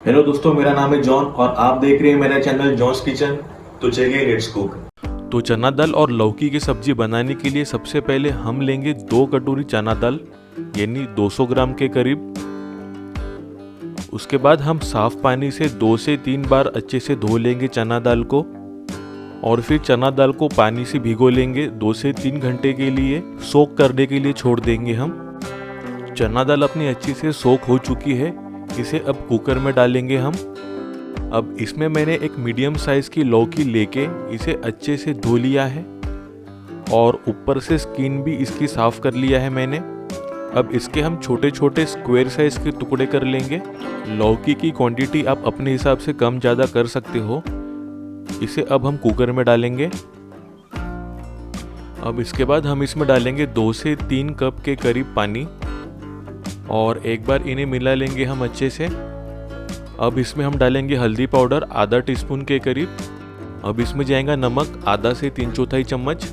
Hello दोस्तों, मेरा नाम है जॉन और आप देख रहे हैं मेरा चैनल जॉन्स किचन। तो चलिए लेट्स कुक। तो चना दाल और लौकी की सब्जी बनाने के लिए सबसे पहले हम लेंगे 2 कटोरी चना दाल यानी 200 ग्राम के करीब। उसके बाद हम साफ पानी से 2 से 3 बार अच्छे से धो लेंगे चना दाल को और फिर चना दाल को पानी से भिगो लेंगे 2 से 3 घंटे के लिए सोक करने के लिए छोड़ देंगे हम। चना दाल अपनी अच्छी से सोक हो चुकी है, इसे अब कुकर में डालेंगे हम। अब इसमें मैंने एक मीडियम साइज की लौकी लेके इसे अच्छे से धो लिया है और ऊपर से स्किन भी इसकी साफ कर लिया है मैंने। अब इसके हम छोटे छोटे स्क्वायर साइज के टुकड़े कर लेंगे। लौकी की क्वांटिटी आप अपने हिसाब से कम ज़्यादा कर सकते हो। इसे अब हम कुकर में डालेंगे। अब इसके बाद हम इसमें डालेंगे 2 से 3 कप के करीब पानी और एक बार इन्हें मिला लेंगे हम अच्छे से। अब इसमें हम डालेंगे हल्दी पाउडर आधा टीस्पून के करीब। अब इसमें जाएगा नमक आधा से 3/4 चम्मच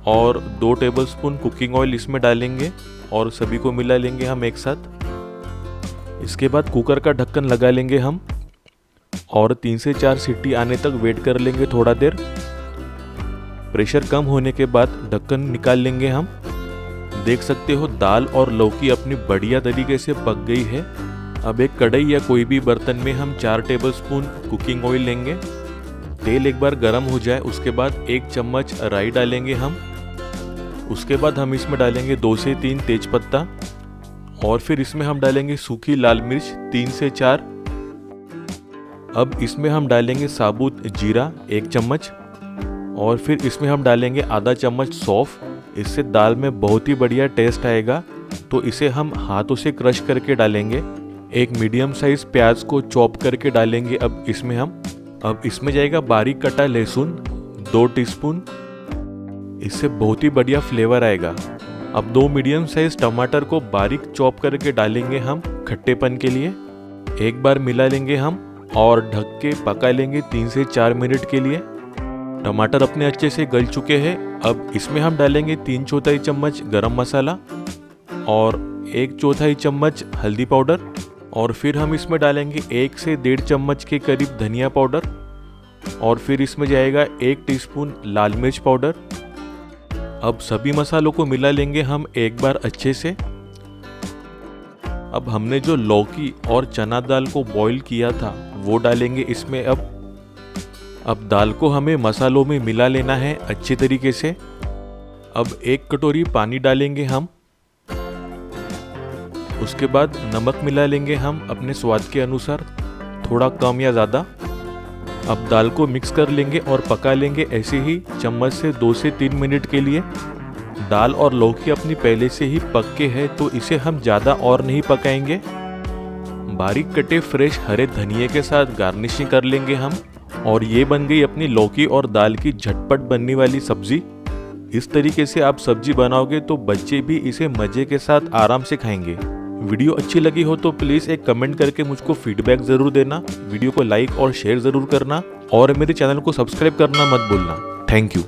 और 2 टेबलस्पून कुकिंग ऑयल इसमें डालेंगे और सभी को मिला लेंगे हम एक साथ। इसके बाद कुकर का ढक्कन लगा लेंगे हम और 3 से 4 सीटी आने तक वेट कर लेंगे थोड़ा देर। प्रेशर कम होने के बाद ढक्कन निकाल लेंगे हम। देख सकते हो दाल और लौकी अपनी बढ़िया तरीके से पक गई है। अब एक कढ़ाई या कोई भी बर्तन में हम 4 टेबलस्पून कुकिंग ऑयल लेंगे। तेल एक बार गर्म हो जाए उसके बाद 1 चम्मच राई डालेंगे हम। उसके बाद हम इसमें डालेंगे 2 से 3 तेजपत्ता और फिर इसमें हम डालेंगे सूखी लाल मिर्च 3 से 4। अब इसमें हम डालेंगे साबुत जीरा 1 चम्मच और फिर इसमें हम डालेंगे आधा चम्मच सौंफ। इससे दाल में बहुत ही बढ़िया टेस्ट आएगा, तो इसे हम हाथों से क्रश करके डालेंगे। एक मीडियम साइज प्याज को चॉप करके डालेंगे अब इसमें हम। अब इसमें जाएगा बारीक कटा लहसुन 2 टीस्पून, इससे बहुत ही बढ़िया फ्लेवर आएगा। अब 2 मीडियम साइज टमाटर को बारीक चॉप करके डालेंगे हम खट्टेपन के लिए। एक बार मिला लेंगे हम और ढक के पका लेंगे 3 से 4 मिनट के लिए। टमाटर अपने अच्छे से गल चुके हैं। अब इसमें हम डालेंगे 3/4 चम्मच गरम मसाला और 1/4 चम्मच हल्दी पाउडर और फिर हम इसमें डालेंगे 1 से 1.5 चम्मच के करीब धनिया पाउडर और फिर इसमें जाएगा 1 टीस्पून लाल मिर्च पाउडर। अब सभी मसालों को मिला लेंगे हम एक बार अच्छे से। अब हमने जो लौकी और चना दाल को बॉईल किया था वो डालेंगे इसमें अब दाल को हमें मसालों में मिला लेना है अच्छे तरीके से। अब 1 कटोरी पानी डालेंगे हम। उसके बाद नमक मिला लेंगे हम अपने स्वाद के अनुसार, थोड़ा कम या ज़्यादा। अब दाल को मिक्स कर लेंगे और पका लेंगे ऐसे ही चम्मच से 2 से 3 मिनट के लिए। दाल और लौकी अपनी पहले से ही पक के है, तो इसे हम ज़्यादा और नहीं पकाएंगे। बारीक कटे फ्रेश हरे धनिये के साथ गार्निशिंग कर लेंगे हम और ये बन गई अपनी लौकी और दाल की झटपट बनने वाली सब्जी। इस तरीके से आप सब्जी बनाओगे तो बच्चे भी इसे मजे के साथ आराम से खाएंगे। वीडियो अच्छी लगी हो तो प्लीज़ एक कमेंट करके मुझको फीडबैक ज़रूर देना। वीडियो को लाइक और शेयर ज़रूर करना और मेरे चैनल को सब्सक्राइब करना मत भूलना। Thank you.